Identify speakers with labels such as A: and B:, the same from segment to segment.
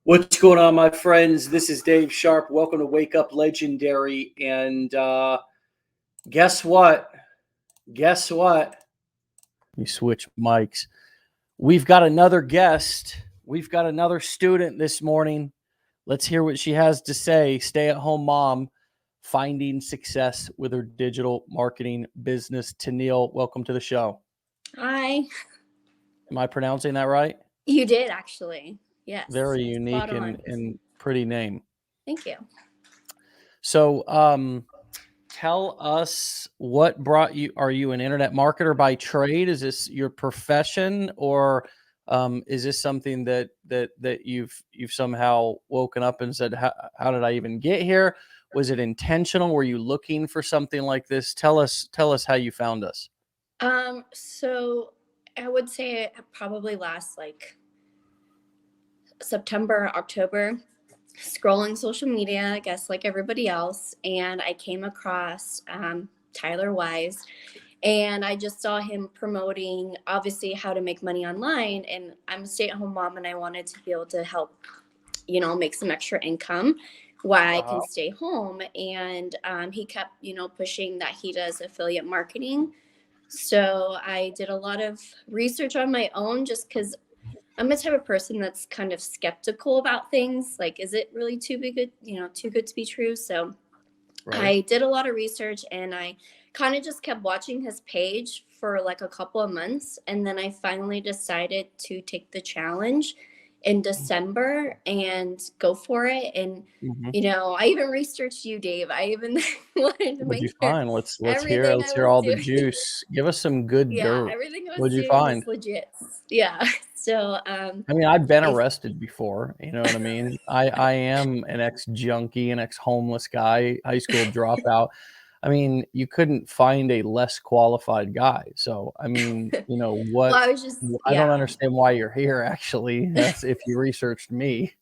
A: What's going on, my friends? This is Dave Sharpe. Welcome to Wake Up Legendary. And guess what? Guess what? You switch mics. We've got another guest. We've got another student this morning. Let's hear what she has to say. Stay-at-home mom finding success with her digital marketing business. Tanil, welcome to the show.
B: Hi.
A: Am I pronouncing that right?
B: You did, actually. Yes.
A: Very unique and pretty name.
B: Thank you.
A: So, tell us what brought you. Are you an internet marketer by trade? Is this your profession, or is this something that you've somehow woken up and said, how did I even get here? Was it intentional? Were you looking for something like this? Tell us how you found us.
B: So I would say it probably last like September, October, scrolling social media, I guess, like everybody else. And I came across Tyler Wise, and I just saw him promoting, obviously, how to make money online. And I'm a stay-at-home mom, and I wanted to be able to help, make some extra income while I can stay home. And he kept, pushing that he does affiliate marketing. So I did a lot of research on my own, just because I'm the type of person that's kind of skeptical about things. Like, is it really too good to be true? So I did a lot of research, and I kind of just kept watching his page for like a couple of months. And then I finally decided to take the challenge in December and go for it. And, I even researched you, Dave. I even wanted to make sure.
A: Fine. Let's hear all the juice. Give us some good dirt.
B: Everything I was doing was legit. Yeah. So,
A: I mean, I've been arrested before, you know what I mean? I am an ex-junkie, an ex-homeless guy, high school dropout. I mean, you couldn't find a less qualified guy. So, I mean, what?
B: Well, I
A: don't understand why you're here, actually. That's if you researched me.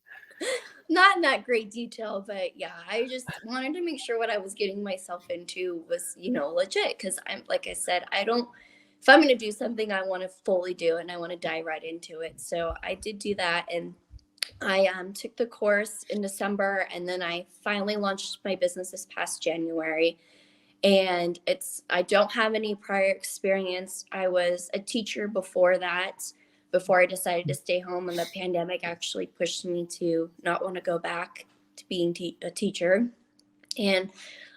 B: Not in that great detail, but yeah, I just wanted to make sure what I was getting myself into was, legit. Because like I said, if I'm going to do something, I want to fully do it, and I want to dive right into it. So I did do that, and I took the course in December, and then I finally launched my business this past January. And I don't have any prior experience. I was a teacher before that, before I decided to stay home, and the pandemic actually pushed me to not want to go back to being a teacher. And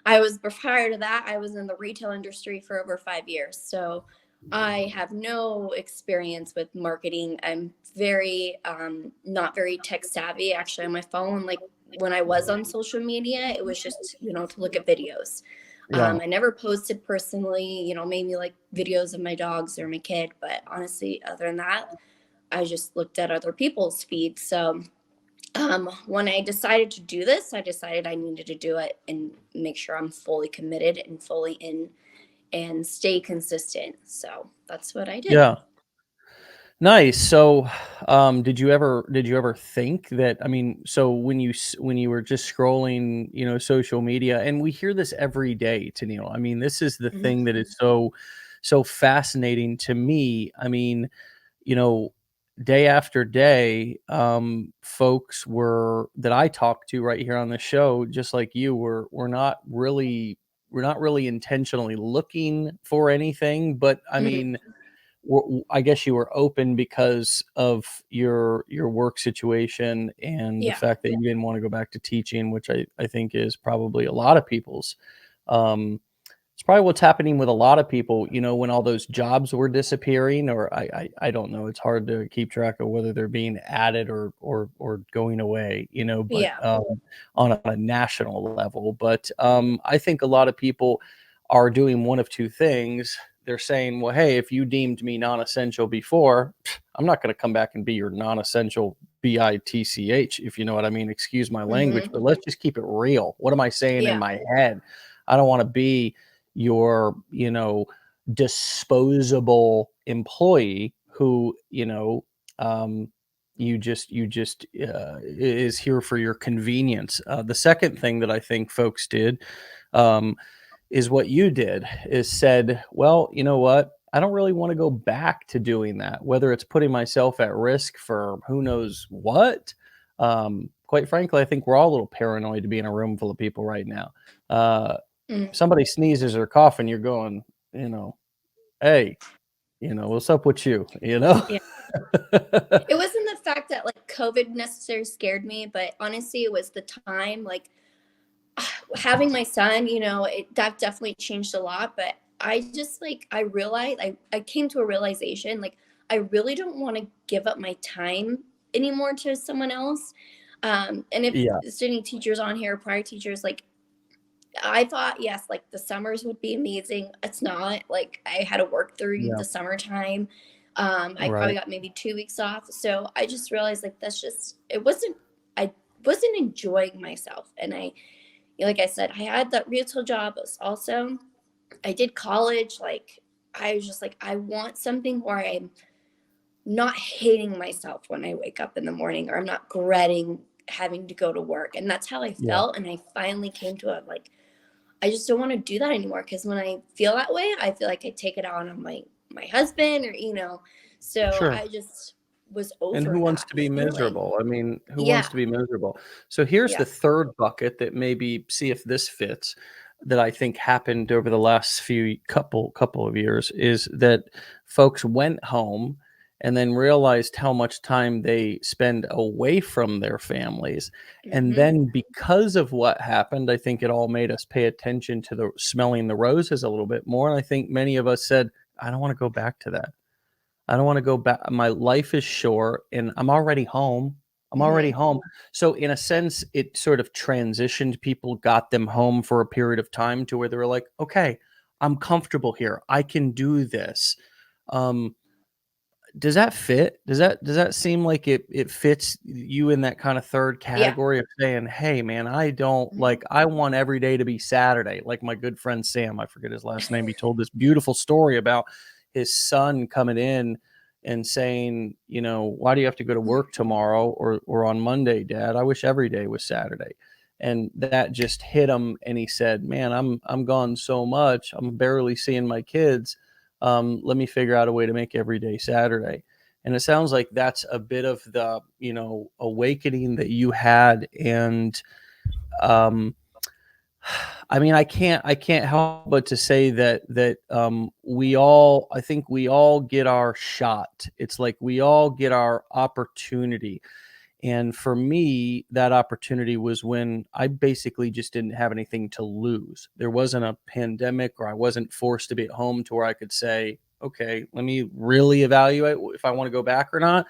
B: prior to that, I was in the retail industry for over 5 years. So I have no experience with marketing. I'm very, not very tech savvy actually on my phone. Like when I was on social media, it was just, to look at videos. Yeah. I never posted personally, maybe like videos of my dogs or my kid. But honestly, other than that, I just looked at other people's feeds. So when I decided to do this, I decided I needed to do it and make sure I'm fully committed and fully in and stay consistent. So that's what I did.
A: Yeah. Nice. So, did you ever think that, I mean, so when you were just scrolling, social media, and we hear this every day, Tanil. I mean, this is the thing that is so fascinating to me. I mean, day after day, folks that I talked to right here on the show, just like you, we're not really intentionally looking for anything, but I mean, I guess you were open because of your work situation and the fact that you didn't want to go back to teaching, which I think is probably a lot of people's. It's probably what's happening with a lot of people, when all those jobs were disappearing, or I don't know. It's hard to keep track of whether they're being added or going away, but on a national level. But I think a lot of people are doing one of two things. They're saying, well, hey, if you deemed me non-essential before, I'm not going to come back and be your non-essential bitch, if you know what I mean. Excuse my language, but let's just keep it real. What am I saying in my head? I don't want to be your, disposable employee who, you just is here for your convenience. The second thing that I think folks did, is what you did, is said, well, you know what? I don't really want to go back to doing that, whether it's putting myself at risk for who knows what. Quite frankly, I think we're all a little paranoid to be in a room full of people right now. Uh,
B: Mm,
A: somebody sneezes or coughing, you're going, you know, hey, what's up with you?
B: yeah. It wasn't the fact that like COVID necessarily scared me, but honestly, it was the time. Like having my son, that definitely changed a lot. But I just like I realized I came to a realization like I really don't want to give up my time anymore to someone else. And if
A: Yeah,
B: there's any teachers on here, prior teachers, like I thought, yes, like the summers would be amazing. It's not like I had to work through
A: yeah,
B: the summertime. I probably
A: right.
B: got maybe 2 weeks off. So I just realized like I wasn't enjoying myself. And like I said, I had that retail job. Also, I did college. Like I was just like, I want something where I'm not hating myself when I wake up in the morning or I'm not dreading having to go to work. And that's how I
A: Yeah,
B: felt. And I finally came to it like, I just don't want to do that anymore because when I feel that way, I feel like I take it out on my husband or. So
A: sure.
B: I just was
A: And
B: over
A: who wants
B: that
A: to be
B: feeling.
A: miserable? I mean, who
B: Yeah.
A: wants to be miserable? So here's
B: Yeah.
A: the third bucket that maybe see if this fits that I think happened over the last few couple of years is that folks went home and then realized how much time they spend away from their families. And
B: Hmm.
A: then because of what happened, I think it all made us pay attention to the smelling the roses a little bit more. And I think many of us said, I don't want to go back to that. I don't wanna go back. My life is short, and I'm already home. I'm already
B: Hmm.
A: home. So, in a sense, it sort of transitioned people, got them home for a period of time to where they were like, "Okay, I'm comfortable here. I can do this." Um, does that fit? Does that seem like it fits you in that kinda 3rd
B: Yeah.
A: category of saying, "Hey, man, I don't
B: Mhm.
A: like I want every day to be Saturday," like my good friend Sam, I forget his last name, he told this beautiful story about his son coming in and saying, "Why do you have to go to work tomorrow or on Monday, Dad? I wish every day was Saturday." And that just hit him, and he said, "Man, I'm gone so much, I'm barely seeing my kids. Let me figure out a way to make every day Saturday." And it sounds like that's a bit of the, awakening that you had. And um, I mean, I can't help but to say that I think we all get our shot. It's like we all get our opportunity. And for me, that opportunity was when I basically just didn't have anything to lose. There wasn't a pandemic, or I wasn't forced to be at home to where I could say, okay, let me really evaluate if I want to go back or not.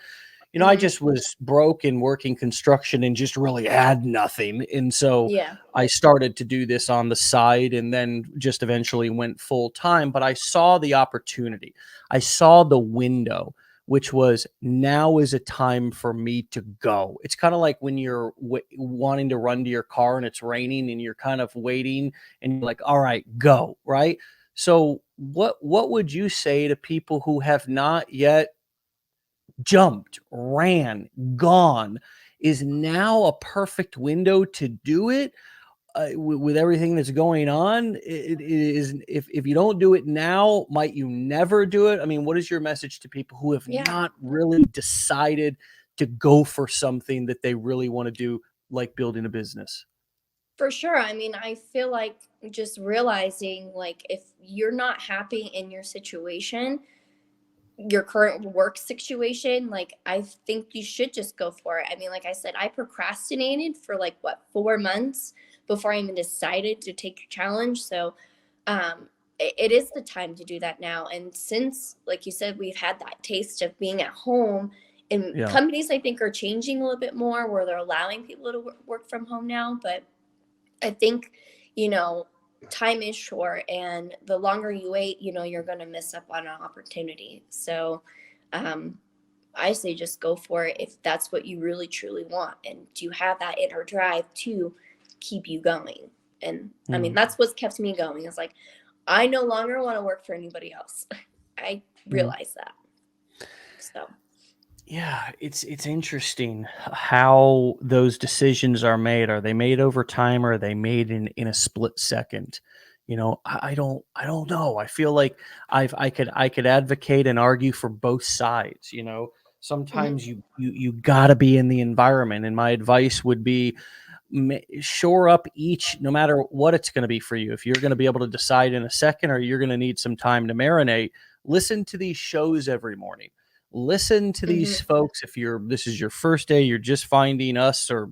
A: I
B: Hmm.
A: just was broke and working construction and just really had nothing. And so
B: Yeah.
A: I started to do this on the side and then just eventually went full time. But I saw the opportunity, I saw the window, which was now is a time for me to go. It's kind of like when you're wanting to run to your car and it's raining and you're kind of waiting and you're like, all right, go, right? So what would you say to people who have not yet jumped, ran, gone? Is now a perfect window to do it with everything that's going on? It is. If you don't do it now, might you never do it? I mean, what is your message to people who have
B: Yeah.
A: not really decided to go for something that they really want to do, like building a business?
B: For sure. I mean, I feel like just realizing like if you're not happy in your situation, your current work situation, like I think you should just go for it. I mean, like I said, I procrastinated for like what, 4 months before I even decided to take your challenge. So it is the time to do that now. And since, like you said, we've had that taste of being at home, and
A: Yeah.
B: companies I think are changing a little bit more where they're allowing people to work from home now. But I think, you know, time is short, and the longer you wait, you're going to miss up on an opportunity. So, um, I say just go for it if that's what you really truly want, and you have that inner drive to keep you going. And I mean,
A: Mm,
B: that's what's kept me going. It's like, I no longer want to work for anybody else. I
A: mm.
B: realize that. So,
A: Yeah, it's interesting how those decisions are made. Are they made over time, or are they made in a split second? I don't know. I feel like I could advocate and argue for both sides.
B: Mhm.
A: Sometimes you got to be in the environment. And my advice would be shore up each, no matter what it's going to be for you. If you're going to be able to decide in a second or you're going to need some time to marinate, listen to these shows every morning. Listen to these
B: Mhm.
A: folks. If you're this is your first day, you're just finding us or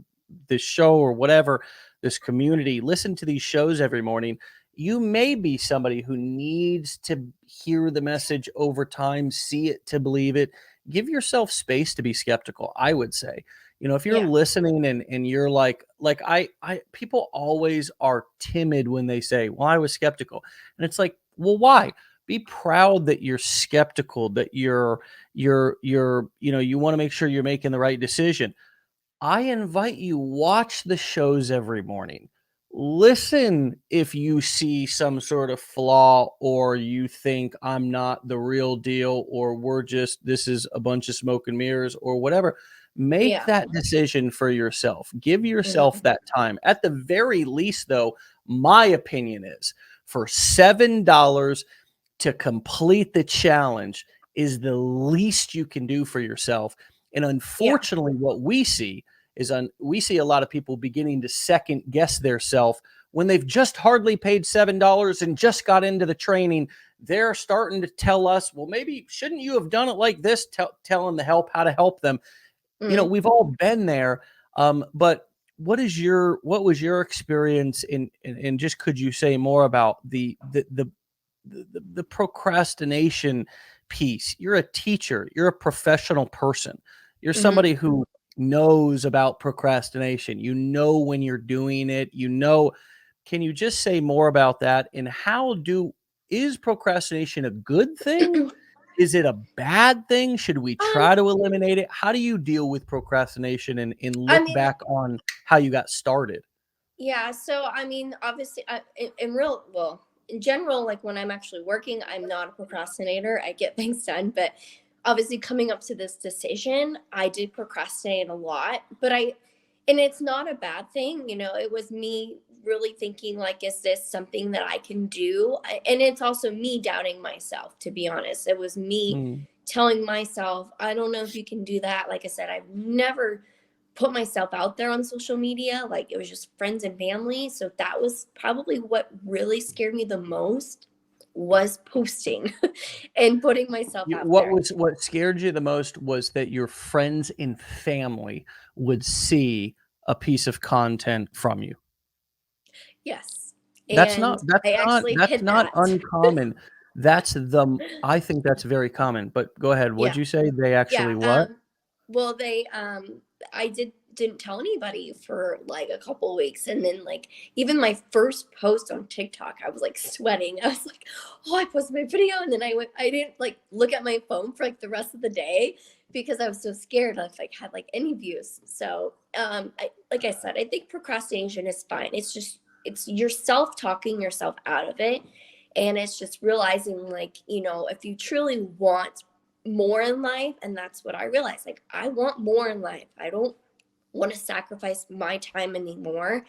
A: this show or whatever, this community, listen to these shows every morning. You may be somebody who needs to hear the message over time, see it to believe it. Give yourself space to be skeptical, I would say. If you're
B: Yeah.
A: listening and you're like I people always are timid when they say, "Well, I was skeptical." And it's like, "Well, why?" Be proud that you're skeptical, that you want to make sure you're making the right decision. I invite you, watch the shows every morning. Listen if you see some sort of flaw or you think I'm not the real deal or this is a bunch of smoke and mirrors or whatever. Make
B: Yeah.
A: that decision for yourself. Give yourself
B: Mhm.
A: that time. At the very least, though, my opinion is for $7 to complete the challenge is the least you can do for yourself. And
B: Yeah.
A: unfortunately, what we see a lot of people beginning to second guess their self when they've just hardly paid $7 and just got into the training. They're starting to tell us, well, maybe shouldn't you have done it like this? Telling the help how to help them.
B: Mhm.
A: We've all been there. But what was your experience in just could you say more about the procrastination piece? You're a teacher, you're a professional person, you're
B: Mhm.
A: somebody who knows about procrastination. You know when you're doing it, can you just say more about that? And is procrastination a good thing? Is it a bad thing? Should we
B: Um,
A: try to eliminate it? How do you deal with procrastination and
B: I
A: look
B: mean,
A: back on how you got started?
B: yeah, so I mean, obviously, in general, like when I'm actually working, I'm not a procrastinator. I get things done, but obviously, coming up to this decision, I did procrastinate a lot. And it's not a bad thing. It was me really thinking, like, is this something that I can do? And it's also me doubting myself, to be honest. It was me
A: Mm.
B: telling myself, I don't know if you can do that. Like I said, I've never put myself out there on social media. Like it was just friends and family. So that was probably what really scared me the most, was posting and putting myself out there.
A: What scared you the most was that your friends and family would see a piece of content from you.
B: Yes. And I actually
A: That's
B: hit
A: not
B: that.
A: uncommon. I think that's very common, but go ahead. What'd
B: Yeah.
A: you say? They
B: Yeah.
A: actually what?
B: Well, I didn't tell anybody for like a couple weeks, and then like even my first post on TikTok, I was like sweating. I was like, oh, I posted my video, and then I didn't like look at my phone for like the rest of the day because I was so scared if like had like any views. So like I said, I think procrastination is fine. It's yourself talking yourself out of it. And it's just realizing, like, if you truly want more in life, and that's what I realized, like I want more in life. I don't want to sacrifice my time anymore,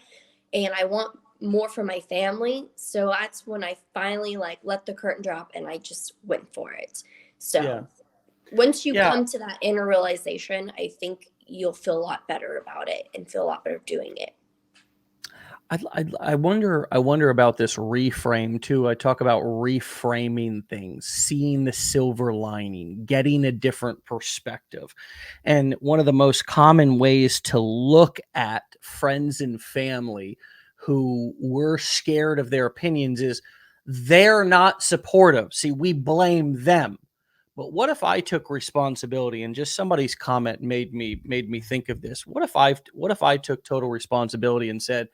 B: and I want more for my family. So that's when I finally like let the curtain drop and I just went for it.
A: Yeah.
B: So once you
A: Yeah.
B: come to that inner realization, I think you'll feel a lot better about it and feel a lot better doing it.
A: I wonder about this reframe too. I talk about reframing things, seeing the silver lining, getting a different perspective. And one of the most common ways to look at friends and family who were scared of their opinions is they're not supportive. See, we blame them. But what if I took responsibility, and just somebody's comment made me think of this. What if I took total responsibility and said,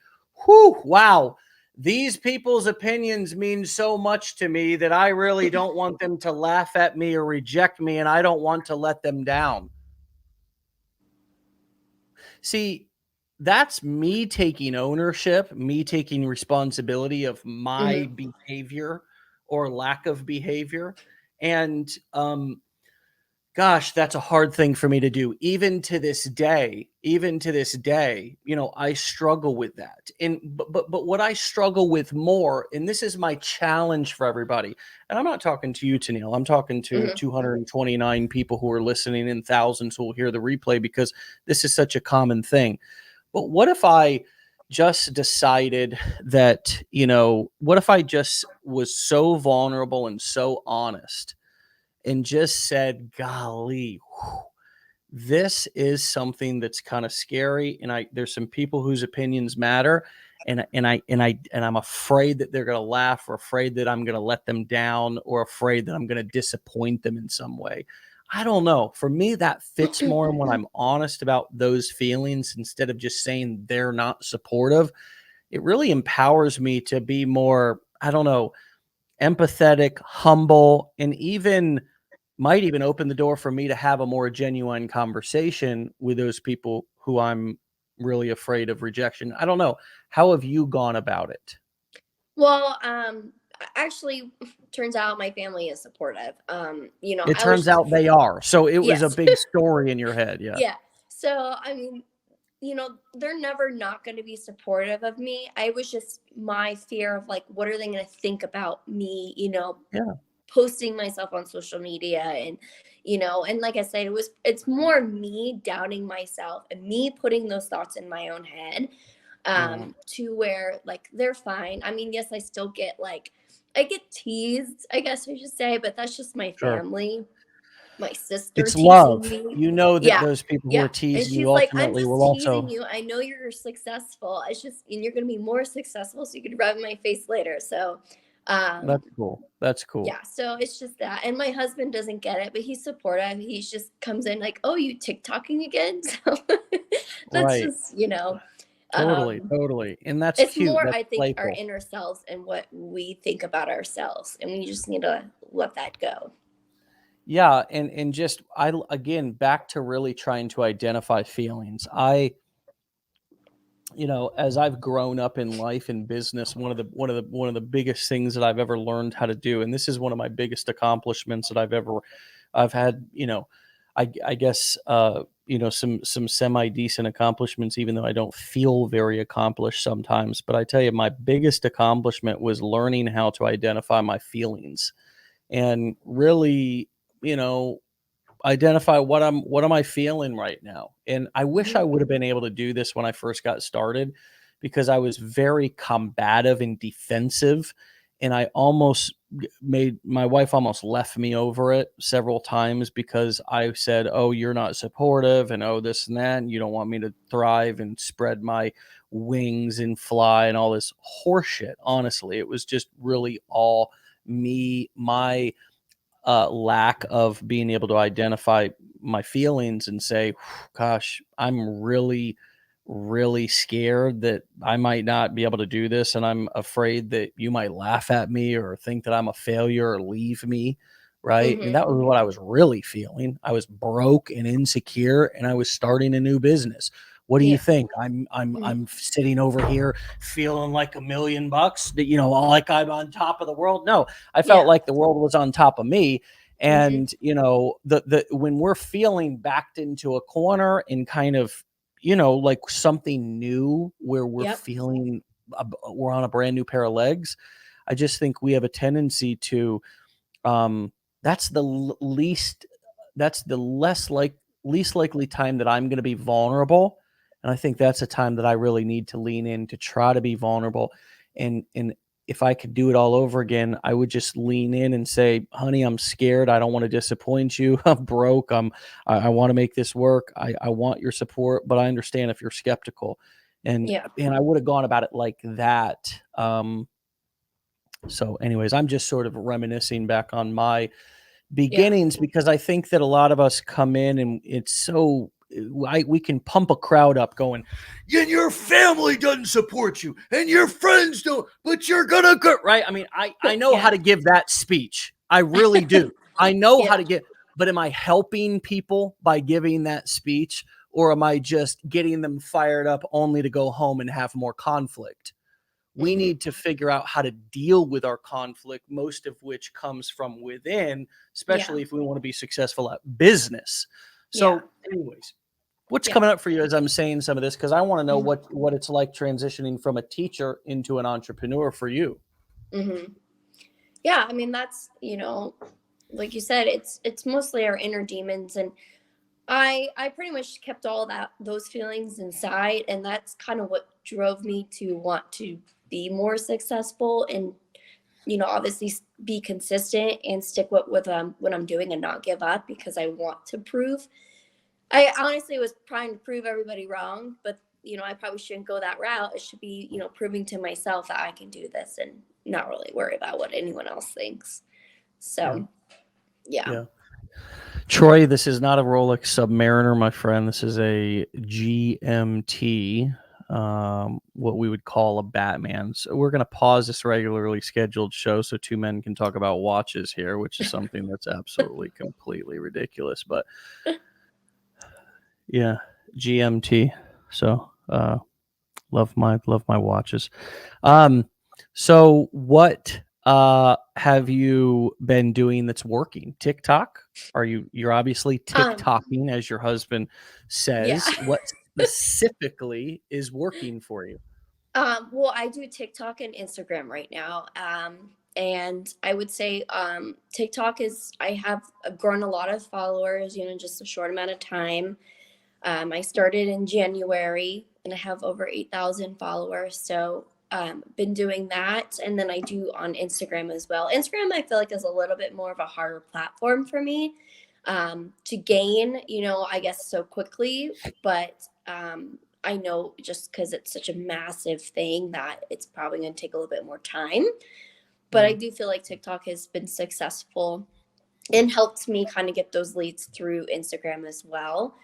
A: whew, wow, these people's opinions mean so much to me that I really don't want them to laugh at me or reject me, and I don't want to let them down. See, that's me taking ownership, me taking responsibility of my
B: Hmm.
A: behavior or lack of behavior. And Gosh, that's a hard thing for me to do. Even to this day, I struggle with that. And but what I struggle with more, and this is my challenge for everybody, and I'm not talking to you, Tanil. I'm talking to
B: Hmm.
A: 229 people who are listening and thousands who will hear the replay because this is such a common thing. But what if I just decided that, what if I just was so vulnerable and so honest and just said, golly, this is something that's kind of scary. And there's some people whose opinions matter. And I'm afraid that they're going to laugh, or afraid that I'm going to let them down, or afraid that I'm going to disappoint them in some way. I don't know. For me, that fits more when I'm honest about those feelings instead of just saying they're not supportive. It really empowers me to be more, I don't know, empathetic, humble, and even might even open the door for me to have a more genuine conversation with those people who I'm really afraid of rejection. I don't know. How have you gone about it?
B: Well, actually, turns out my family is supportive.
A: It
B: I was
A: turns
B: just,
A: out they are. So it was a
B: yes,
A: big story in your head. Yeah.
B: yeah. So, I mean, they're never not going to be supportive of me. I was just my fear of like, what are they going to think about me,
A: Yeah.
B: posting myself on social media, and like I said, it's more me doubting myself and me putting those thoughts in my own head,
A: Mhm.
B: to where like they're fine. I mean, yes, I still get like, I get teased, I guess I should say, but that's just my
A: Sure.
B: family, my sister
A: It's
B: teasing
A: love.
B: me.
A: You know that
B: Yeah.
A: those people who
B: Yeah.
A: are
B: And
A: teasing you
B: she's like, I'm
A: ultimately
B: just
A: will
B: teasing
A: also.
B: you. I know you're successful. It's just, and you're going to be more successful. So you could rub in my face later. So,
A: That's
B: um,
A: cool. That's cool.
B: yeah. So it's just that. And my husband doesn't get it, but he's supportive. He just comes in like, oh, you TikToking again? So that's
A: Right.
B: just,
A: Totally.
B: um,
A: Totally. And that's
B: it's
A: cute.
B: more,
A: That's
B: I think, our
A: playful.
B: inner selves and what we think about ourselves. And we just need to let that go.
A: Yeah, and just again back to really trying to identify feelings. As I've grown up in life and business, one of the biggest things that I've ever learned how to do, and this is one of my biggest accomplishments that I've had, I guess some semi decent accomplishments, even though I don't feel very accomplished sometimes. But I tell you, my biggest accomplishment was learning how to identify my feelings and really, you know, identify what am I feeling right now. And I wish
B: Hmm.
A: I would have been able to do this when I first got started because I was very combative and defensive, and I almost made my wife almost left me over it several times because I said, "Oh, you're not supportive," and "Oh, this and that, and you don't want me to thrive and spread my wings and fly," and all this horseshit. Honestly, it was just really all me, my lack of being able to identify my feelings and say, gosh, I'm really, really scared that I might not be able to do this. And I'm afraid that you might laugh at me or think that I'm a failure or leave me. Right. And
B: Hmm.
A: that was what I was really feeling. I was broke and insecure and I was starting a new business. What do you
B: Yeah.
A: think? I'm sitting over here feeling like $1 million, like I'm on top of the world. No, I felt
B: Yeah.
A: like the world was on top of me.
B: Hmm.
A: And the when we're feeling backed into a corner and kind of like something new where
B: Yep.
A: we're on a brand new pair of legs, I just think we have a tendency to um that's the least that's the least likely time that I'm going to be vulnerable, and I think that's a time that I really need to lean in to try to be vulnerable. And if I could do it all over again, I would just lean in and say, honey, I'm scared, I don't want to disappoint you, I'm broke, I want to make this work, I want your support, but I understand if you're skeptical.
B: Yeah.
A: And I would have gone about it like that. So anyways, I'm just sort of reminiscing back on my
B: Yeah.
A: beginnings because I think that a lot of us come in and it's so we can pump a crowd up going, yeah, your family doesn't support you and your friends don't, but you're gonna go right. I mean, I know how
B: Yeah.
A: to give that speech. I really do. I know how
B: Yeah.
A: to get, but am I helping people by giving that speech, or am I just getting them fired up only to go home and have more conflict? We need to figure out how to deal with our conflict, most of which comes from within,
B: Yeah.
A: especially if we want to be successful at business.
B: Yeah.
A: So, anyways, what's
B: Yeah.
A: coming up for you as I'm saying some of this? Because I want to know
B: Mhm.
A: what it's like transitioning from a teacher into an entrepreneur for you.
B: Mhm. Yeah, I mean that's, like you said, it's mostly our inner demons, and I pretty much kept all that those feelings inside, and that's kind of what drove me to want to be more successful, and obviously be consistent and stick with what I'm doing and not give up, because I want to prove. I honestly was trying to prove everybody wrong, but I probably shouldn't go that route. It should be, proving to myself that I can do this and not really worry about what anyone else thinks.
A: Yeah.
B: So, yeah.
A: Yeah. Troy, this is not a Rolex Submariner, my friend. This is a GMT, what we would call a Batman. So we're going to pause this regularly scheduled show so two men can talk about watches here, which is something that's absolutely completely ridiculous. But yeah, GMT. So love my watches. Um, so what have you been doing that's working? TikTok? You're obviously
B: Um,
A: TikToking, as your husband
B: yeah.
A: says. What specifically is working for you?
B: Well, I do TikTok and Instagram right now. And I would say TikTok I have grown a lot of followers, just a short amount of time. I started in January and I have over 8,000 followers. So, been doing that. And then I do on Instagram as well. Instagram, I feel like, is a little bit more of a harder platform for me to gain, I guess, so quickly. But I know just because it's such a massive thing that it's probably going to take a little bit more time. But I
A: Mm,
B: do feel like TikTok has been successful and helped me kind of get those leads through Instagram as well.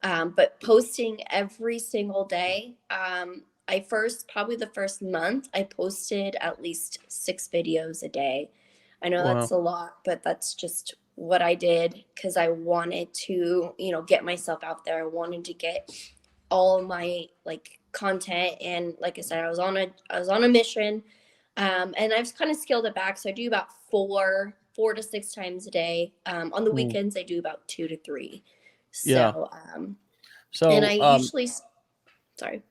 B: But posting every single day, probably the first month, I posted at least 6 videos a day. I know that's
A: wow.
B: a lot, but that's just what I did because I wanted to, get myself out there. I wanted to get all my like content, and like I said, I was on a mission, and I've kind of scaled it back. So I do about four to 6 times a day. On the
A: Mm,
B: weekends, I do about 2 to 3.
A: yeah.
B: So, and I
A: So
B: usually, sorry.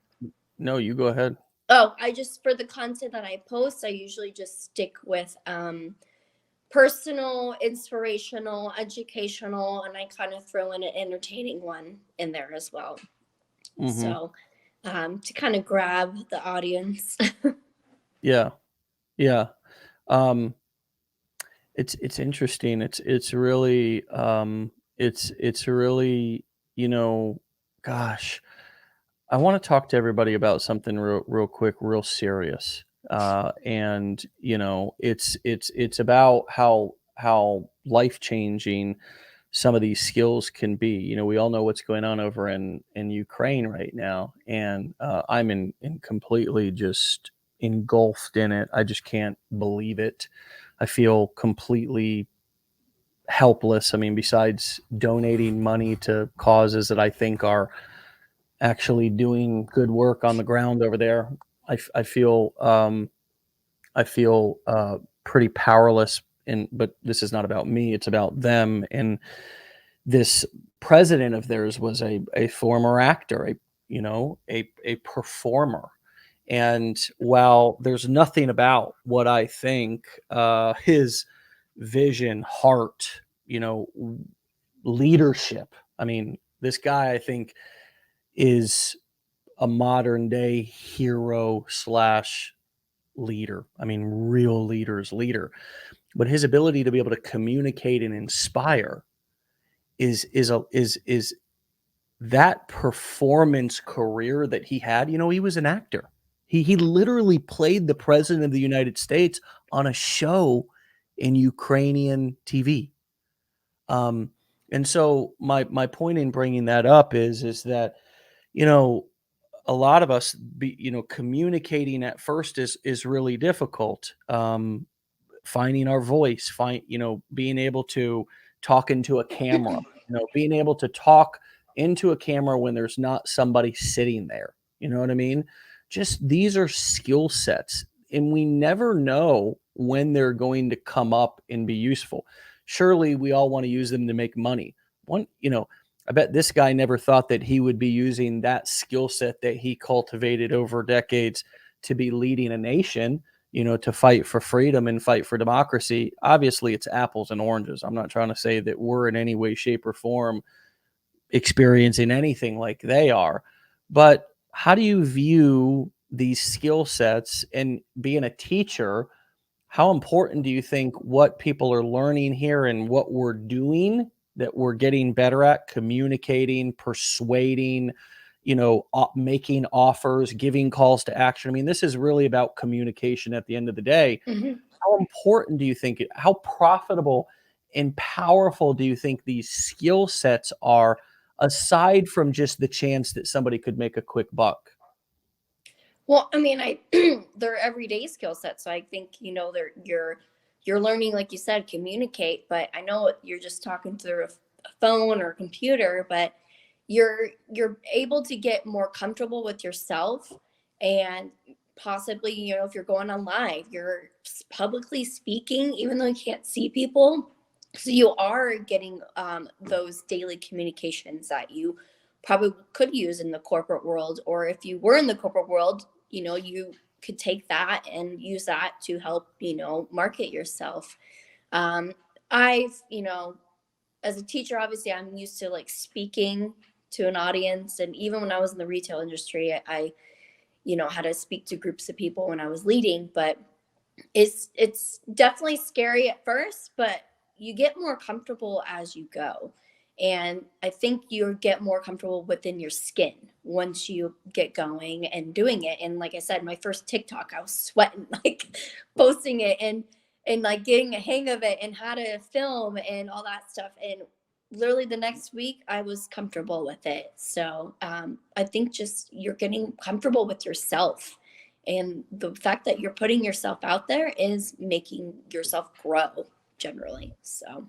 A: no, you go ahead.
B: Oh, for the content that I post, I usually just stick with personal, inspirational, educational, and I kind of throw in an entertaining one in there as well.
A: Hmm.
B: So, to kind of grab the audience.
A: Yeah. Yeah. Um, it's interesting. It's really, you know, gosh, I want to talk to everybody about something real quick, real serious. And it's about how life changing some of these skills can be. We all know what's going on over in Ukraine right now, and I'm in completely just engulfed in it. I just can't believe it. I feel completely helpless. I mean, besides donating money to causes that I think are actually doing good work on the ground over there, I feel pretty powerless. But this is not about me; it's about them. And this president of theirs was a former actor, a performer. And while there's nothing about what I think his vision, heart, leadership. I mean, this guy I think is a modern day hero slash leader. I mean, real leader's leader. But his ability to be able to communicate and inspire is that performance career that he had. He was an actor. He literally played the president of the United States on a show in Ukrainian TV. Um, and so my point in bringing that up is that you know a lot of us communicating at first is really difficult. Finding our voice, being able to talk into a camera, being able to talk into a camera when there's not somebody sitting there. You know what I mean? just these are skill sets, and we never know when they're going to come up and be useful. Surely we all want to use them to make money. One, I bet this guy never thought that he would be using that skill set that he cultivated over decades to be leading a nation, to fight for freedom and fight for democracy. Obviously, it's apples and oranges. I'm not trying to say that we're in any way, shape, or form experiencing anything like they are. But how do you view these skill sets, and being a teacher, how important do you think what people are learning here and what we're doing that we're getting better at communicating, persuading, making offers, giving calls to action? I mean, this is really about communication at the end of the day.
B: Mhm.
A: How important do you think, how profitable and powerful do you think these skill sets are, aside from just the chance that somebody could make a quick buck?
B: Well, I mean, they're everyday skill sets. So I think, you're learning, like you said, communicate, but I know you're just talking through a phone or a computer, but you're able to get more comfortable with yourself, and possibly, if you're going on live, you're publicly speaking, even though you can't see people. So you are getting those daily communications that you probably could use in the corporate world, or if you were in the corporate world, you could take that and use that to help, market yourself. I've, as a teacher, obviously I'm used to like speaking to an audience. And even when I was in the retail industry, I had to speak to groups of people when I was leading. But it's definitely scary at first, but you get more comfortable as you go. And I think you get more comfortable within your skin once you get going and doing it. And like I said, my first TikTok, I was sweating, like posting it and like getting a hang of it and how to film and all that stuff. And literally the next week I was comfortable with it. So I think just you're getting comfortable with yourself, and the fact that you're putting yourself out there is making yourself grow generally. So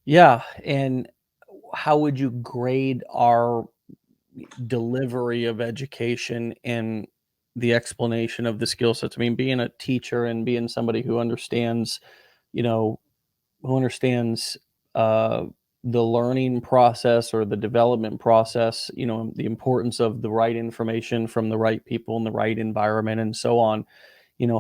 A: Yeah. And how would you grade our delivery of education and the explanation of the skill sets? I mean, being a teacher and being somebody you know, who understands uh, the learning process or the development process, the importance of the right information from the right people in the right environment and so on.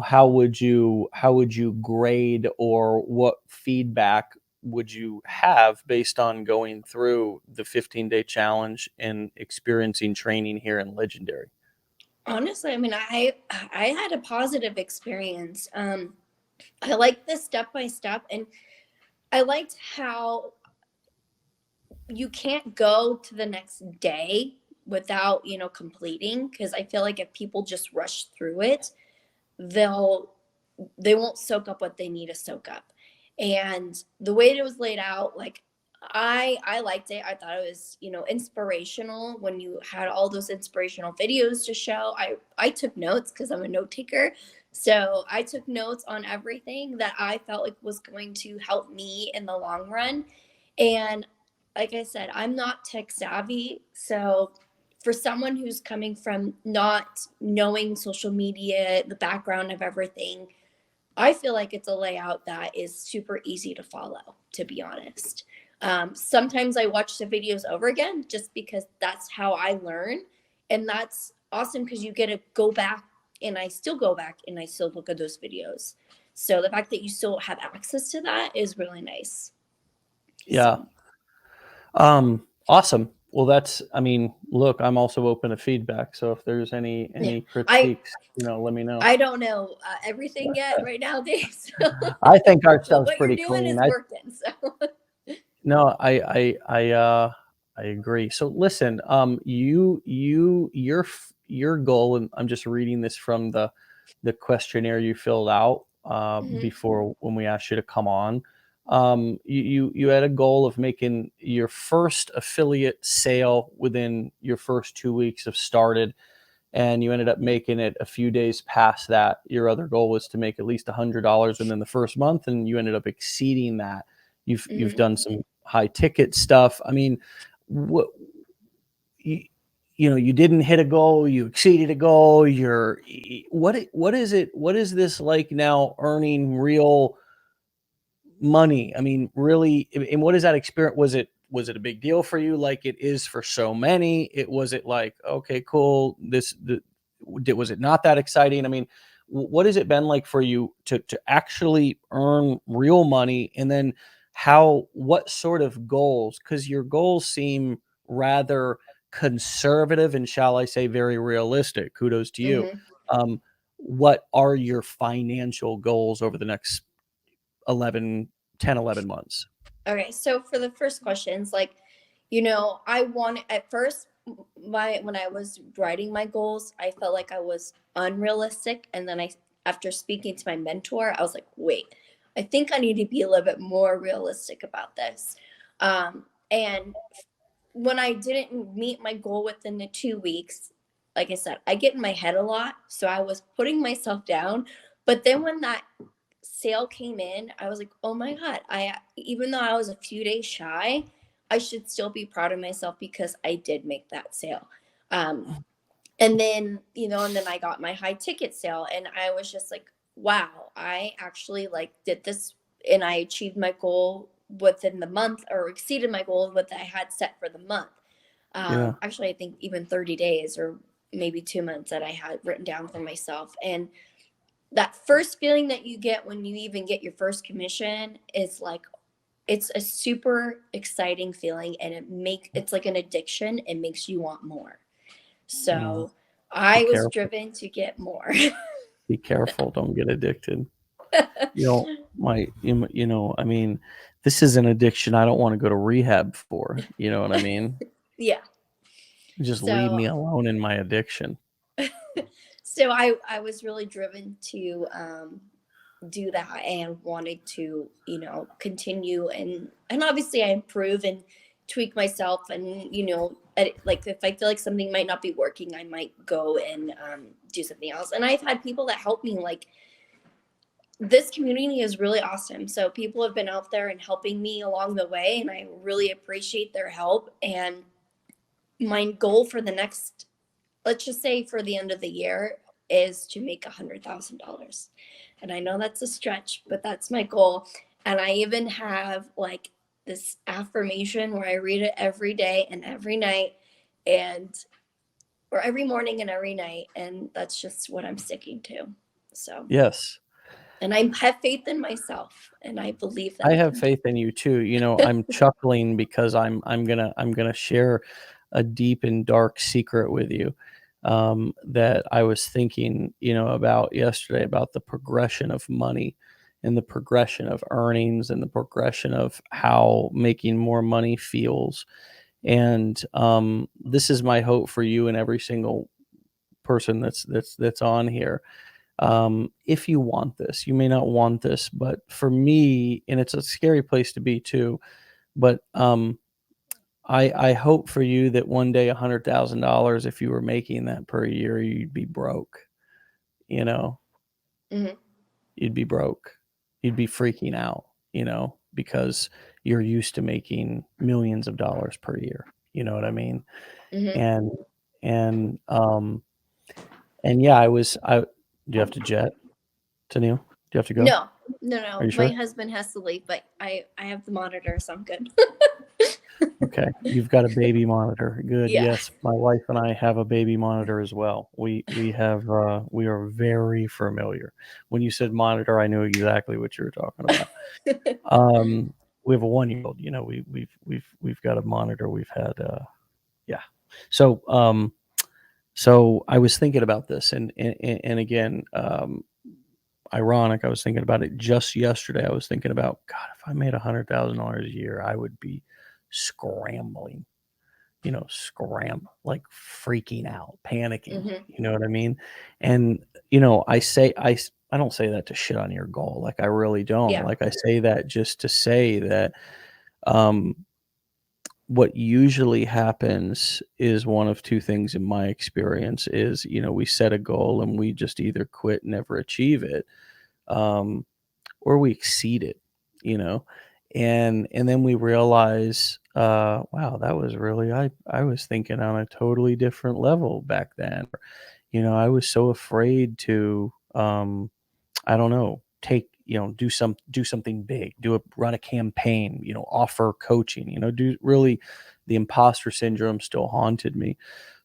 A: How would you grade, or what feedback would you have based on going through the 15-day challenge and experiencing training here in Legendary?
B: honestly, I mean, I had a positive experience. I liked the step by step, and I liked how you can't go to the next day without completing, because I feel like if people just rush through it, they'll they won't soak up what they need to soak up. And the way it was laid out, like I liked it. I thought it was, inspirational when you had all those inspirational videos to show. I took notes because I'm a note taker. So I took notes on everything that I felt like was going to help me in the long run. And like I said, I'm not tech savvy. So for someone who's coming from not knowing social media, the background of everything, I feel like it's a layout that is super easy to follow, to be honest. Sometimes I watch the videos over again just because that's how I learn. And that's awesome because you get to go back, and I still go back and I still look at those videos. So the fact that you still have access to that is really nice.
A: Yeah.
B: So,
A: Awesome. Well, I mean, look, I'm also open to feedback. So if there's any
B: yeah,
A: any
B: I
A: critiques, let me know.
B: I don't know everything yet right now, Dave. So,
A: I think our
B: but
A: stuff's
B: what you're
A: pretty
B: doing
A: clean.
B: is working. So,
A: No, I agree. So listen, your goal, and I'm just reading this from the questionnaire you filled out
B: mhm,
A: before when we asked you to come on. You had a goal of making your first affiliate sale within your first 2 weeks of started, and you ended up making it a few days past that. Your other goal was to make at least $100 within the first month, and you ended up exceeding that. You've
B: mhm.
A: done some high ticket stuff. I mean, what you didn't hit a goal, you exceeded a goal, what is this like now earning real money? I mean, really, and what is that experience? Was it a big deal for you, like it is for so many? Was it like, okay, cool? Was it not that exciting? I mean, what has it been like for you to actually earn real money, and then what sort of goals? Because your goals seem rather conservative and, shall I say, very realistic. Kudos to you.
B: Hmm.
A: Um, what are your financial goals over the next 11, 10, 11 months?
B: Okay, so for the first questions, like, I wanted at first, my when I was writing my goals, I felt like I was unrealistic, and then after speaking to my mentor, I was like, wait, I think I need to be a little bit more realistic about this. And when I didn't meet my goal within the 2 weeks, like I said, I get in my head a lot, so I was putting myself down. But then when that sale came in, I was like, "Oh my god, I even though I was a few days shy, I should still be proud of myself because I did make that sale." Um, and then, and then I got my high ticket sale, and I was just like, "Wow, I actually like did this, and I achieved my goal within the month, or exceeded my goal what I had set for the month."
A: Yeah.
B: Actually, I think even 30 days or maybe 2 months that I had written down for myself. And that first feeling that you get when you even get your first commission is like, it's a super exciting feeling, and it's like an addiction. It makes you want more.
A: Mm.
B: So
A: Be
B: I was
A: careful.
B: driven to get more.
A: Be careful. Don't get addicted. I mean, this is an addiction I don't want to go to rehab for. You know what I mean?
B: Yeah.
A: Just leave
B: So
A: me alone in my addiction.
B: so I was really driven to do that, and wanted to, continue, and obviously I improve and tweak myself, and like if I feel like something might not be working, I might go and do something else. And I've had people that help me, like, this community is really awesome, so people have been out there and helping me along the way, and I really appreciate their help. And my goal for the next, let's just say for the end of the year, is to make $100,000. And I know that's a stretch, but that's my goal. And I even have like this affirmation where I read it every day and every night, and or every morning and every night. And that's just what I'm sticking to. So,
A: Yes.
B: and I have faith in myself, and I believe that
A: I
B: I
A: have
B: can do
A: faith in you too. I'm chuckling because I'm gonna share a deep and dark secret with you, that I was thinking, about yesterday, about the progression of money and the progression of earnings and the progression of how making more money feels. And this is my hope for you and every single person that's on here. If you want this, you may not want this, but for me, and it's a scary place to be too, but I hope for you that one day $100,000, if you were making that per year, you'd be broke. You know,
B: it. Hmm.
A: you'd be broke. You'd be freaking out. Because you're used to making millions of dollars per year. You know what I mean?
B: Hmm.
A: And and yeah, Do you have to jet, Tanil? Do you have to go?
B: No, no,
A: Are
B: no.
A: you
B: My
A: sure?
B: husband has to leave, but I have the monitor, so I'm good.
A: Okay, you've got a baby monitor. Good.
B: Yeah.
A: Yes, my wife and I have a baby monitor as well. We are very familiar. When you said monitor, I knew exactly what you were talking about. Um, we have a 1-year-old. We've got a monitor. We've had yeah. So I was thinking about this, and again, ironic. I was thinking about it just yesterday. I was thinking about, God, if I made $100,000 a year, I would be scrambling, like freaking out, panicking.
B: Hmm.
A: You know what I mean? And I don't say that to shit on your goal. Like I really don't.
B: Yeah.
A: Like I say that just to say that um, what usually happens is one of two things in my experience is, we set a goal and we just either quit, never achieve it, um, or we exceed it, you know, and then we realize Wow, that was really I was thinking on a totally different level back then. I was so afraid to I don't know, do something big, run a campaign, offer coaching, do really the imposter syndrome still haunted me.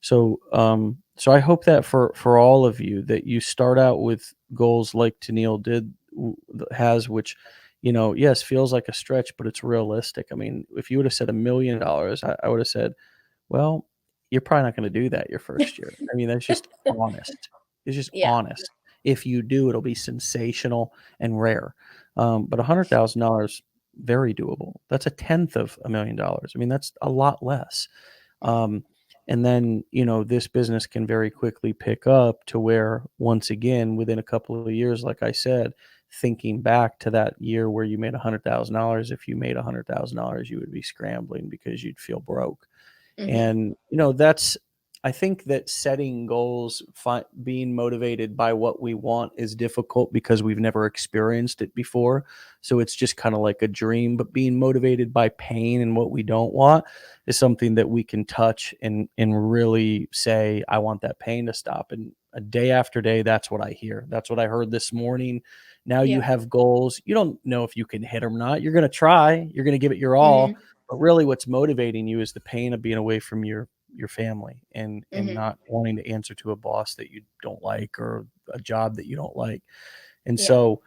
A: So I hope that for all of you that you start out with goals like Tanil has, which, yes, feels like a stretch, but it's realistic. I mean, if you would have said $1 million, I would have said, well, you're probably not gonna do that your first year. I mean, that's just honest. It's just
B: Yeah.
A: honest. If you do, it'll be sensational and rare. But $100,000, very doable. That's a tenth of $1 million. I mean, that's a lot less. Um, and then, this business can very quickly pick up to where, once again, within a couple of years, like I said, thinking back to that year where you made $100,000, if you made $100,000, you would be scrambling because you'd feel broke.
B: Hmm.
A: And, I think that setting goals, being motivated by what we want is difficult because we've never experienced it before. So it's just kind of like a dream. But being motivated by pain and what we don't want is something that we can touch and really say, I want that pain to stop. And a day after day, that's what I hear. That's what I heard this morning. Now you
B: Yeah.
A: have goals. You don't know if you can hit them or not. You're going to try. You're going to give it your all,
B: Hmm.
A: but really what's motivating you is the pain of being away from your family and
B: Hmm.
A: not wanting to answer to a boss that you don't like or a job that you don't like. And
B: Yeah.
A: so,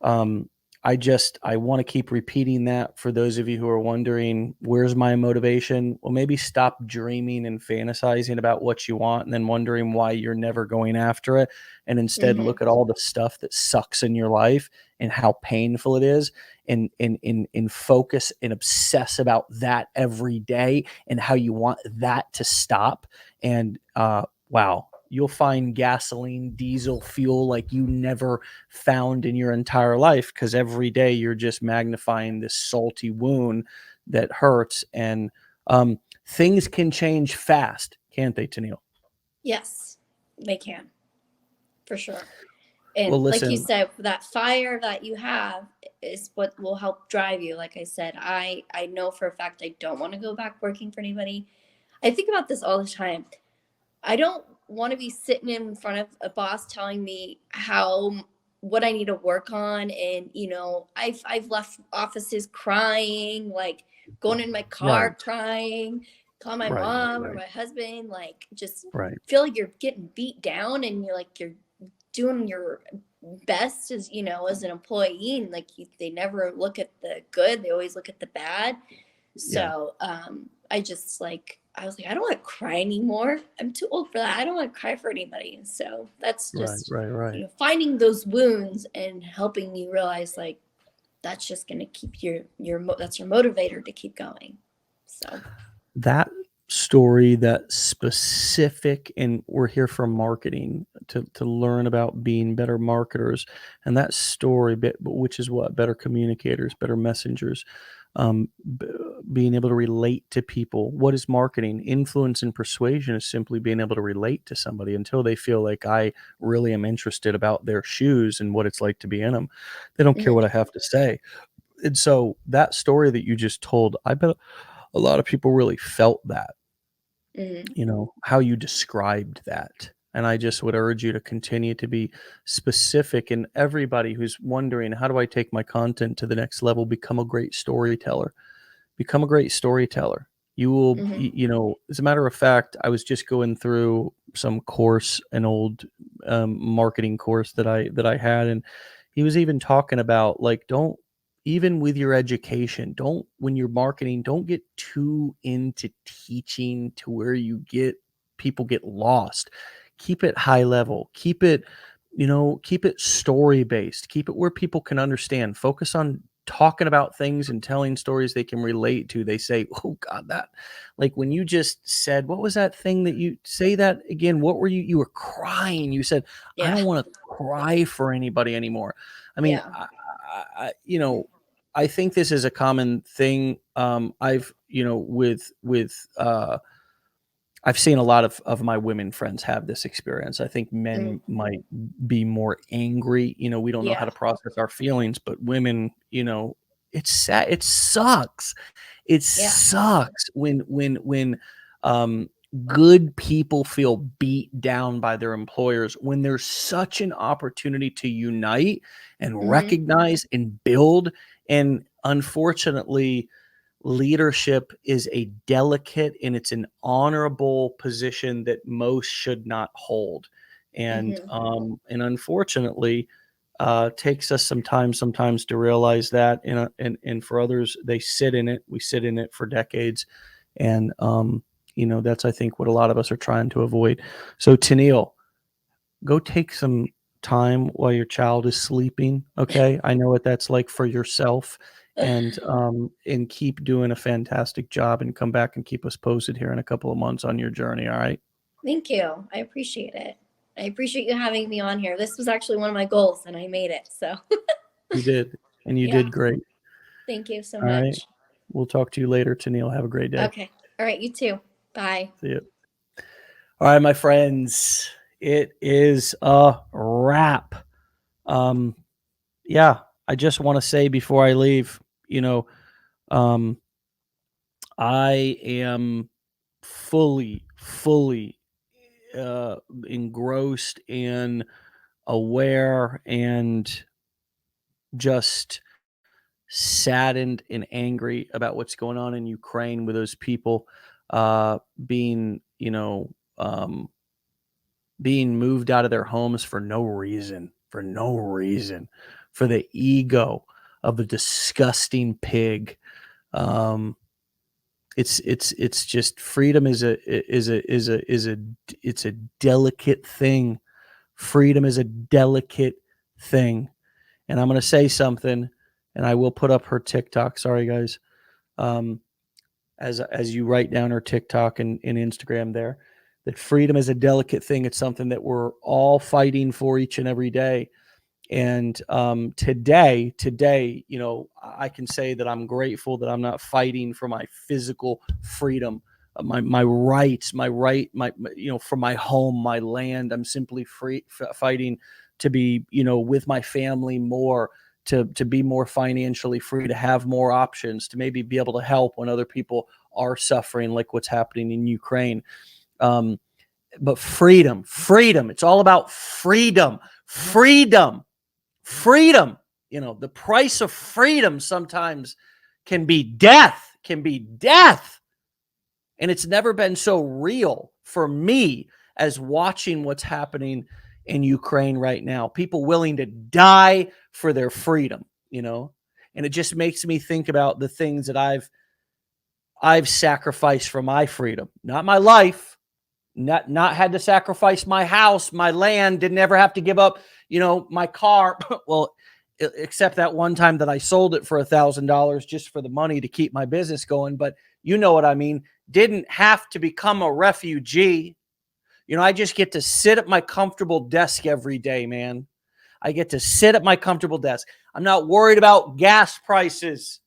A: um, I want to keep repeating that for those of you who are wondering, where's my motivation? Well, maybe stop dreaming and fantasizing about what you want and then wondering why you're never going after it. And instead
B: Hmm.
A: look at all the stuff that sucks in your life and how painful it is, and focus and obsess about that every day and how you want that to stop. And wow, you'll find gasoline, diesel fuel like you never found in your entire life, because every day you're just magnifying this salty wound that hurts. And things can change fast, can't they, Tennille?
B: Yes, they can, for sure.
A: Well,
B: And like you
A: listen.
B: said, that fire that you have is what will help drive you. Like I said, I know for a fact I don't want to go back working for anybody. I think about this all the time. I don't want to be sitting in front of a boss telling me how what I need to work on. And I've left offices crying, like going in my car
A: Right,
B: crying, calling my
A: right, right,
B: mom or
A: right,
B: my husband, like just
A: right,
B: feel like you're getting beat down, and you're doing your best as as an employee, and like they never look at the good, they always look at the bad.
A: yeah,
B: So I was like, I don't want to cry anymore. I'm too old for that. I don't want to cry for anybody. So that's
A: right,
B: just,
A: right, right.
B: finding those wounds and helping you realize like that's just going to keep that's your motivator to keep going. So,
A: That story, that specific, and we're here for marketing to learn about being better marketers, and that story bit, which is what, better communicators, better messengers, um, b- being able to relate to people. What is marketing? Influence and persuasion is simply being able to relate to somebody until they feel like I really am interested about their shoes and what it's like to be in them. They don't care
B: mhm,
A: what I have to say. And so that story that you just told, I bet a lot of people really felt that,
B: mhm,
A: how you described that. And I just would urge you to continue to be specific. And everybody who's wondering, how do I take my content to the next level? Become a great storyteller. Become a great storyteller. You will,
B: mhm,
A: as a matter of fact, I was just going through some course, an old marketing course that I had, and he was even talking about, like, don't, even with your education, don't, when you're marketing, don't get too into teaching to where people get lost. Keep it high level. Keep it story based. Keep it where people can understand. Focus on talking about things and telling stories they can relate to. They say, "Oh God, that," like when you just said, what was that thing that you say that again? What were you were crying. You said, I
B: yeah,
A: don't want to cry for anybody anymore. I mean,
B: yeah,
A: I think this is a common thing. I've, I've seen a lot of my women friends have this experience. I think
B: mhm,
A: men might be more angry. We don't know how
B: yeah,
A: to process our feelings, but women, It's sad. It sucks. It
B: Yeah.
A: sucks when um, good people feel beat down by their employers when there's such an opportunity to unite and
B: Hmm.
A: recognize and build. And unfortunately, leadership is a delicate and it's an honorable position that most should not hold.
B: Hmm.
A: And unfortunately, takes us some time sometimes to realize that. And for others, they sit in it. We sit in it for decades. And, that's, I think, what a lot of us are trying to avoid. So, Tanil, go take some time while your child is sleeping. Okay. I know what that's like for yourself. And keep doing a fantastic job and come back and keep us posted here in a couple of months on your journey. All right.
B: Thank you. I appreciate it. I appreciate you having me on here. This was actually one of my goals and I made it. So,
A: You did. And you
B: yeah.
A: did great.
B: Thank you so
A: All right.
B: much.
A: We'll talk to you later, Tanil. Have a great day.
B: Okay. All right. You too. Bye.
A: See you. All right, my friends. It is a wrap. Um, yeah, I just want to say before I leave, um, I am fully engrossed and aware and just saddened and angry about what's going on in Ukraine with those people being, being moved out of their homes for no reason, for the ego of a disgusting pig. Um, it's just freedom it's a delicate thing. Freedom is a delicate thing. And I'm going to say something, and I will put up her TikTok. Sorry, guys. Um, as you write down her TikTok and Instagram there, that freedom is a delicate thing. It's something that we're all fighting for each and every day. And today, I can say that I'm grateful that I'm not fighting for my physical freedom, my rights, for my home, my land. I'm simply fighting to be, with my family more, to be more financially free, to have more options, to maybe be able to help when other people are suffering, like what's happening in Ukraine. Um, but freedom. It's all about freedom. The price of freedom sometimes can be death. And it's never been so real for me as watching what's happening in Ukraine right now. People willing to die for their freedom. And it just makes me think about the things that I've sacrificed for my freedom, not my life, not had to sacrifice my house, my land, didn't ever have to give up, my car. Well, except that one time that I sold it for $1,000 just for the money to keep my business going. But you know what I mean? Didn't have to become a refugee. I just get to sit at my comfortable desk every day, man. I get to sit at my comfortable desk. I'm not worried about gas prices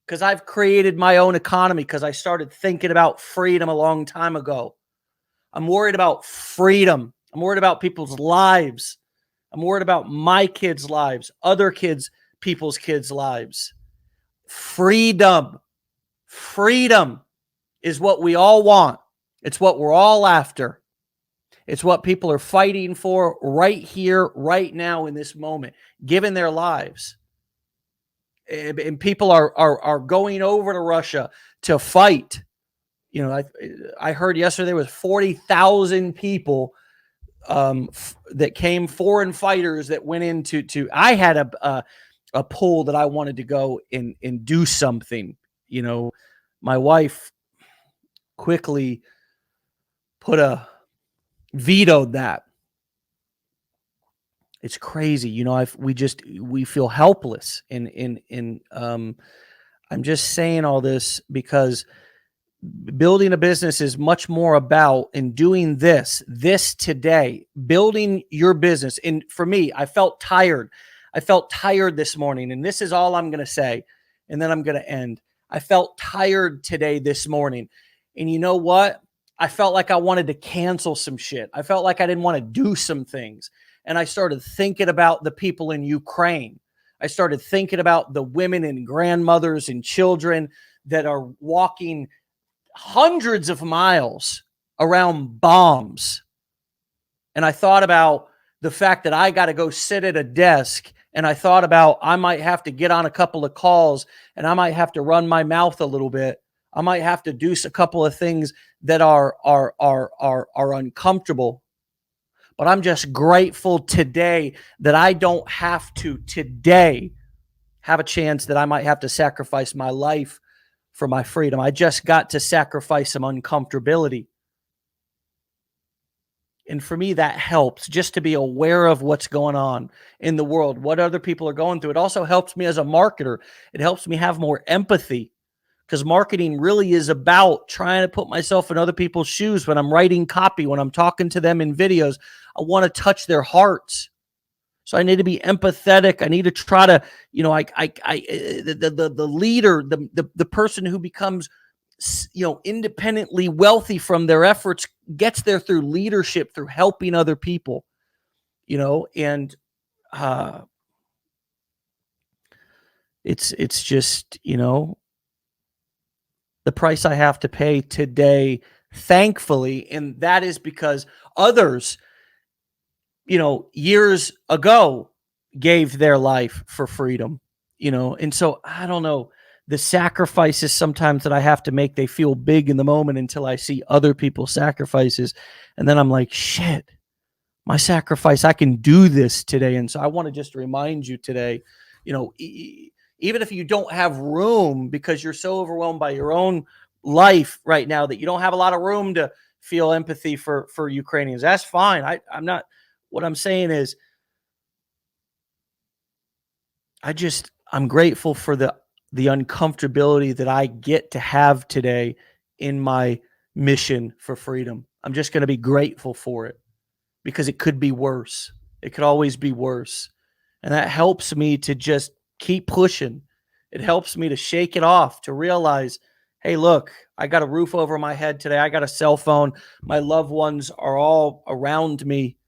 A: because I've created my own economy because I started thinking about freedom a long time ago. I'm worried about freedom. I'm worried about people's lives. I'm worried about my kids' lives, other people's kids' lives. Freedom. Freedom is what we all want. It's what we're all after. It's what people are fighting for right here, right now, in this moment, giving their lives. And people are going over to Russia to fight. I heard yesterday there was 40,000 people that came, foreign fighters that went into I had a pool that I wanted to go and do something. My wife quickly put a vetoed that. It's crazy. We feel helpless. And I'm just saying all this because building a business is much more about and doing this today, building your business. And for me, I felt tired. This morning, and this is all I'm going to say. And then I'm going to end. I felt tired today, this morning. And you know what? I felt like I wanted to cancel some shit. I felt like I didn't want to do some things. And I started thinking about the people in Ukraine. I started thinking about the women and grandmothers and children that are walking hundreds of miles around bombs. And I thought about the fact that I got to go sit at a desk. And I thought about I might have to get on a couple of calls and I might have to run my mouth a little bit. I might have to do a couple of things that are uncomfortable. But I'm just grateful today that I don't have to today have a chance that I might have to sacrifice my life for my freedom. I just got to sacrifice some uncomfortability. And for me, that helps just to be aware of what's going on in the world, what other people are going through. It also helps me as a marketer. It helps me have more empathy because marketing really is about trying to put myself in other people's shoes when I'm writing copy, when I'm talking to them in videos. I want to touch their hearts. So I need to be empathetic. I need to try to, the leader, the person who becomes, independently wealthy from their efforts gets there through leadership, through helping other people, and it's just, the price I have to pay today, thankfully, and that is because others, years ago gave their life for freedom, and so I don't know, the sacrifices sometimes that I have to make, they feel big in the moment until I see other people's sacrifices. And then I'm like, shit, my sacrifice, I can do this today. And so I want to just remind you today, even if you don't have room because you're so overwhelmed by your own life right now that you don't have a lot of room to feel empathy for Ukrainians, that's fine. I'm not, what I'm saying is I'm grateful for the uncomfortability that I get to have today in my mission for freedom. I'm just going to be grateful for it because it could be worse. It could always be worse. And that helps me to just keep pushing. It helps me to shake it off, to realize, hey, look, I got a roof over my head today. I got a cell phone. My loved ones are all around me.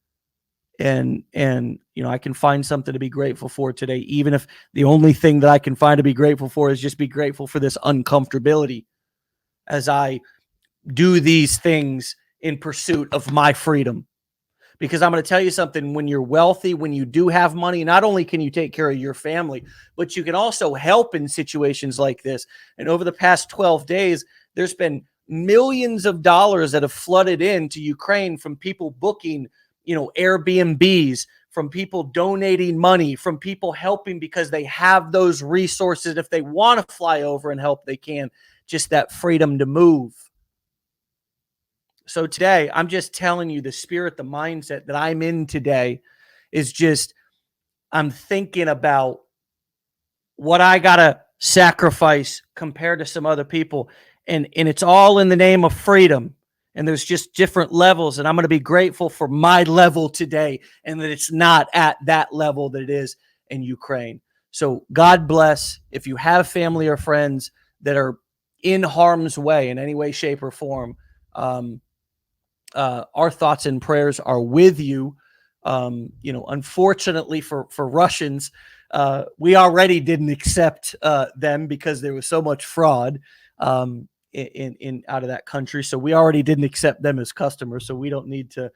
A: And I can find something to be grateful for today, even if the only thing that I can find to be grateful for is just be grateful for this uncomfortability as I do these things in pursuit of my freedom. Because I'm going to tell you something, when you're wealthy, when you do have money, not only can you take care of your family, but you can also help in situations like this. And over the past 12 days, there's been millions of dollars that have flooded into Ukraine from people booking Airbnbs, from people donating money, from people helping because they have those resources. If they want to fly over and help, they can. Just that freedom to move. So today, I'm just telling you the spirit, the mindset that I'm in today is just, I'm thinking about what I got to sacrifice compared to some other people. And it's all in the name of freedom. And there's just different levels. And I'm going to be grateful for my level today and that it's not at that level that it is in Ukraine. So God bless. If you have family or friends that are in harm's way in any way, shape, or form, our thoughts and prayers are with you. Unfortunately for Russians, we already didn't accept them because there was so much fraud. In out of that country, so we already didn't accept them as customers, so we don't need to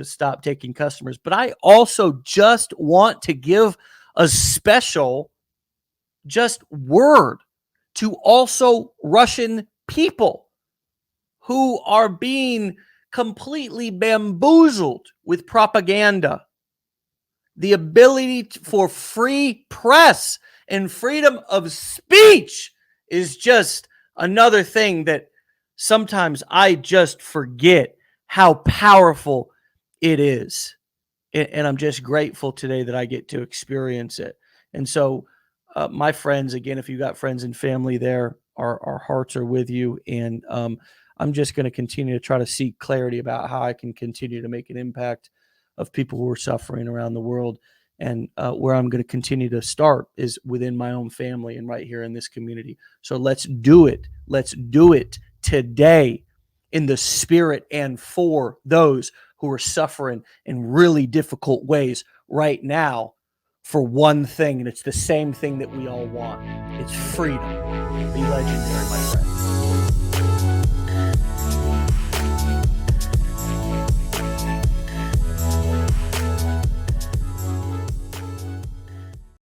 A: stop taking customers. But I also just want to give a special just word to also Russian people who are being completely bamboozled with propaganda. The ability for free press and freedom of speech is just another thing that sometimes I just forget how powerful it is. And I'm just grateful today that I get to experience it. And so, my friends, again, if you got friends and family there, our hearts are with you. And I'm just going to continue to try to seek clarity about how I can continue to make an impact of people who are suffering around the world. And where I'm going to continue to start is within my own family and right here in this community. So let's do it. Let's do it today in the spirit and for those who are suffering in really difficult ways right now for one thing, and it's the same thing that we all want. It's freedom. Be legendary, my friend.